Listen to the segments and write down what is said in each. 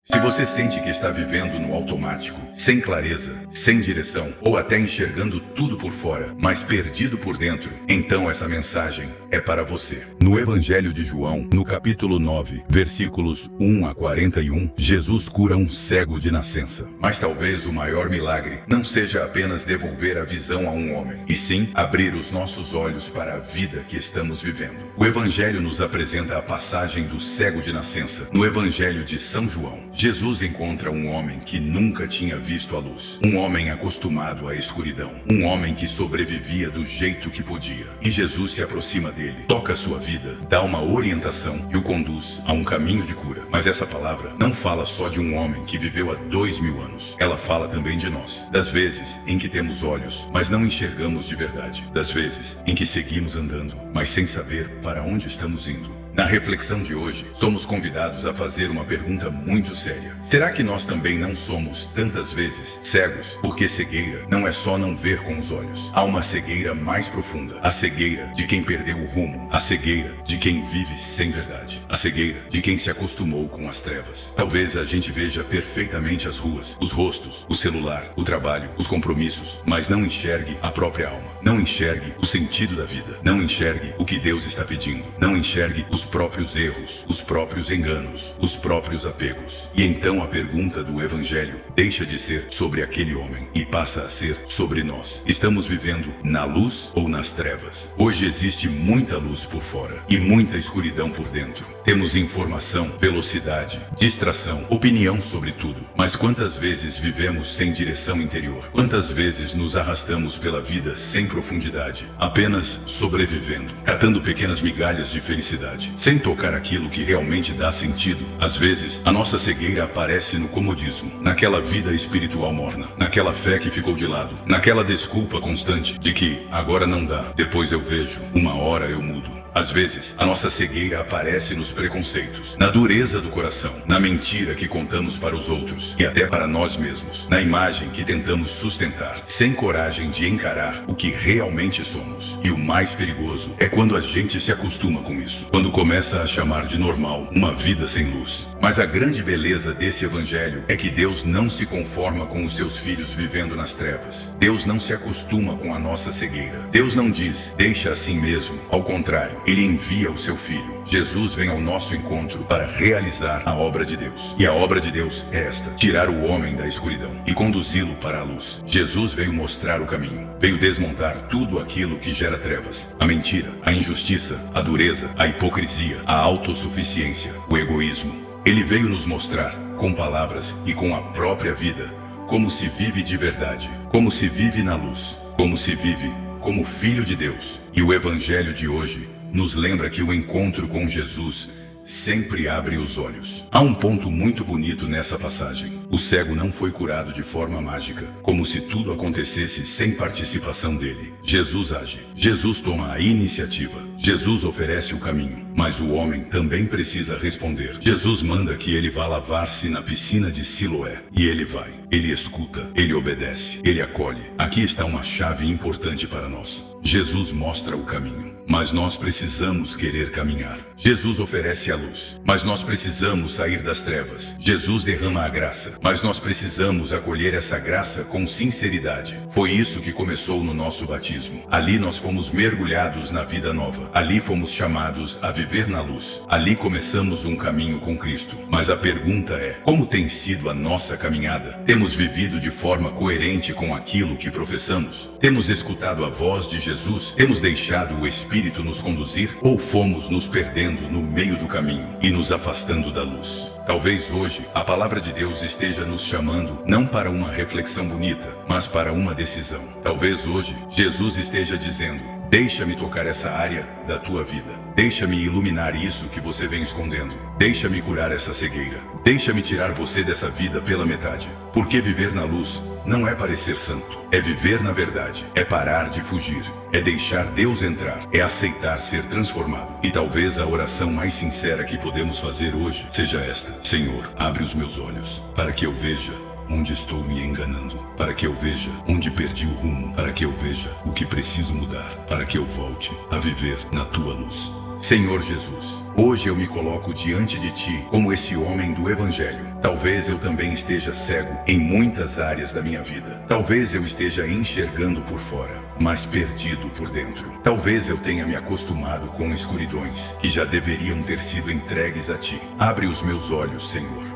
Se você sente que está vivendo no automático, sem clareza, sem direção, ou até enxergando tudo por fora, mas perdido por dentro, então essa mensagem é para você. No Evangelho de João, no capítulo 9, versículos 1 a 41, Jesus cura um cego de nascença. Mas talvez o maior milagre não seja apenas devolver a visão a um homem, e sim abrir os nossos olhos para a vida que estamos vivendo. O Evangelho nos apresenta a passagem do cego de nascença no Evangelho de São João. Jesus encontra um homem que nunca tinha visto a luz, um homem acostumado à escuridão, um homem que sobrevivia do jeito que podia. E Jesus se aproxima dele, toca sua vida, dá uma orientação e o conduz a um caminho de cura. Mas essa palavra não fala só de um homem que viveu há 2000 anos. Ela fala também de nós, das vezes em que temos olhos, mas não enxergamos de verdade, das vezes em que seguimos andando, mas sem saber para onde estamos indo. Na reflexão de hoje, somos convidados a fazer uma pergunta muito séria. Será que nós também não somos, tantas vezes, cegos? Porque cegueira não é só não ver com os olhos. Há uma cegueira mais profunda. A cegueira de quem perdeu o rumo. A cegueira de quem vive sem verdade. A cegueira de quem se acostumou com as trevas. Talvez a gente veja perfeitamente as ruas, os rostos, o celular, o trabalho, os compromissos, mas não enxergue a própria alma. Não enxergue o sentido da vida. Não enxergue o que Deus está pedindo. Não enxergue os próprios erros, os próprios enganos, os próprios apegos. E então a pergunta do Evangelho deixa de ser sobre aquele homem e passa a ser sobre nós. Estamos vivendo na luz ou nas trevas? Hoje existe muita luz por fora e muita escuridão por dentro. Temos informação, velocidade, distração, opinião sobre tudo. Mas quantas vezes vivemos sem direção interior? Quantas vezes nos arrastamos pela vida sem profundidade, apenas sobrevivendo, catando pequenas migalhas de felicidade, sem tocar aquilo que realmente dá sentido? Às vezes, a nossa cegueira aparece no comodismo, naquela vida espiritual morna, naquela fé que ficou de lado, naquela desculpa constante de que agora não dá, depois eu vejo, uma hora eu mudo. Às vezes, a nossa cegueira aparece nos preconceitos, na dureza do coração, na mentira que contamos para os outros e até para nós mesmos, na imagem que tentamos sustentar, sem coragem de encarar o que realmente somos. E o mais perigoso é quando a gente se acostuma com isso, quando começa a chamar de normal uma vida sem luz. Mas a grande beleza desse evangelho é que Deus não se conforma com os seus filhos vivendo nas trevas. Deus não se acostuma com a nossa cegueira. Deus não diz, deixa assim mesmo. Ao contrário, Ele envia o seu Filho. Jesus vem ao nosso encontro para realizar a obra de Deus. E a obra de Deus é esta: tirar o homem da escuridão e conduzi-lo para a luz. Jesus veio mostrar o caminho. Veio desmontar tudo aquilo que gera trevas. A mentira, a injustiça, a dureza, a hipocrisia, a autossuficiência, o egoísmo. Ele veio nos mostrar, com palavras e com a própria vida, como se vive de verdade, como se vive na luz, como se vive como filho de Deus. E o evangelho de hoje nos lembra que o encontro com Jesus sempre abre os olhos. Há um ponto muito bonito nessa passagem. O cego não foi curado de forma mágica, como se tudo acontecesse sem participação dele. Jesus age. Jesus toma a iniciativa. Jesus oferece o caminho. Mas o homem também precisa responder. Jesus manda que ele vá lavar-se na piscina de Siloé. E ele vai. Ele escuta. Ele obedece. Ele acolhe. Aqui está uma chave importante para nós. Jesus mostra o caminho, mas nós precisamos querer caminhar. Jesus oferece a luz, mas nós precisamos sair das trevas. Jesus derrama a graça, mas nós precisamos acolher essa graça com sinceridade. Foi isso que começou no nosso batismo. Ali nós fomos mergulhados na vida nova. Ali fomos chamados a viver na luz. Ali começamos um caminho com Cristo. Mas a pergunta é, como tem sido a nossa caminhada? Temos vivido de forma coerente com aquilo que professamos? Temos escutado a voz de Jesus? Temos deixado o Espírito nos conduzir? Ou fomos nos perdendo no meio do caminho e nos afastando da luz? Talvez hoje a palavra de Deus esteja nos chamando não para uma reflexão bonita, mas para uma decisão. Talvez hoje Jesus esteja dizendo: deixa-me tocar essa área da tua vida. Deixa-me iluminar isso que você vem escondendo. Deixa-me curar essa cegueira. Deixa-me tirar você dessa vida pela metade. Porque viver na luz não é parecer santo. É viver na verdade. É parar de fugir. É deixar Deus entrar. É aceitar ser transformado. E talvez a oração mais sincera que podemos fazer hoje seja esta: Senhor, abre os meus olhos para que eu veja onde estou me enganando, para que eu veja onde perdi o rumo, para que eu veja o que preciso mudar, para que eu volte a viver na tua luz. Senhor Jesus, hoje eu me coloco diante de Ti como esse homem do Evangelho. Talvez eu também esteja cego em muitas áreas da minha vida. Talvez eu esteja enxergando por fora, mas perdido por dentro. Talvez eu tenha me acostumado com escuridões que já deveriam ter sido entregues a Ti. Abre os meus olhos, Senhor.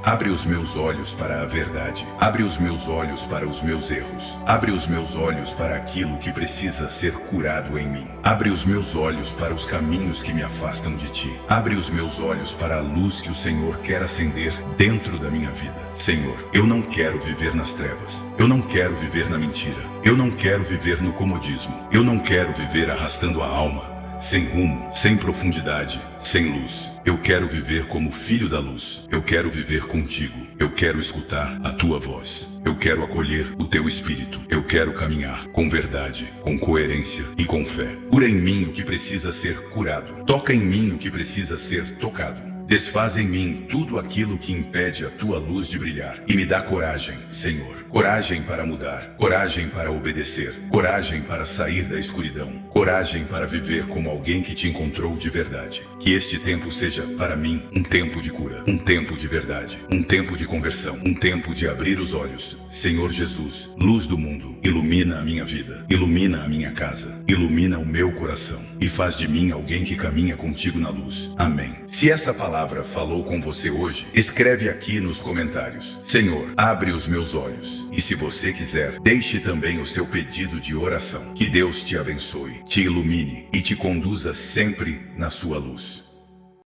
Abre os meus olhos para a verdade. Abre os meus olhos para os meus erros. Abre os meus olhos para aquilo que precisa ser curado em mim. Abre os meus olhos para os caminhos que me afastam de Ti. Abre os meus olhos para a luz que o Senhor quer acender dentro da minha vida. Senhor, eu não quero viver nas trevas. Eu não quero viver na mentira. Eu não quero viver no comodismo. Eu não quero viver arrastando a alma, sem rumo, sem profundidade, sem luz. Eu quero viver como filho da luz. Eu quero viver contigo. Eu quero escutar a tua voz. Eu quero acolher o teu espírito. Eu quero caminhar com verdade, com coerência e com fé. Cura em mim o que precisa ser curado. Toca em mim o que precisa ser tocado. Desfaz em mim tudo aquilo que impede a tua luz de brilhar e me dá coragem, Senhor. Coragem para mudar, coragem para obedecer, coragem para sair da escuridão, coragem para viver como alguém que te encontrou de verdade. Que este tempo seja, para mim, um tempo de cura, um tempo de verdade, um tempo de conversão, um tempo de abrir os olhos. Senhor Jesus, luz do mundo, ilumina a minha vida, ilumina a minha casa, ilumina o meu coração e faz de mim alguém que caminha contigo na luz. Amém. Se essa palavra falou com você hoje, escreve aqui nos comentários: Senhor, abre os meus olhos. E se você quiser, deixe também o seu pedido de oração. Que Deus te abençoe, te ilumine e te conduza sempre na sua luz.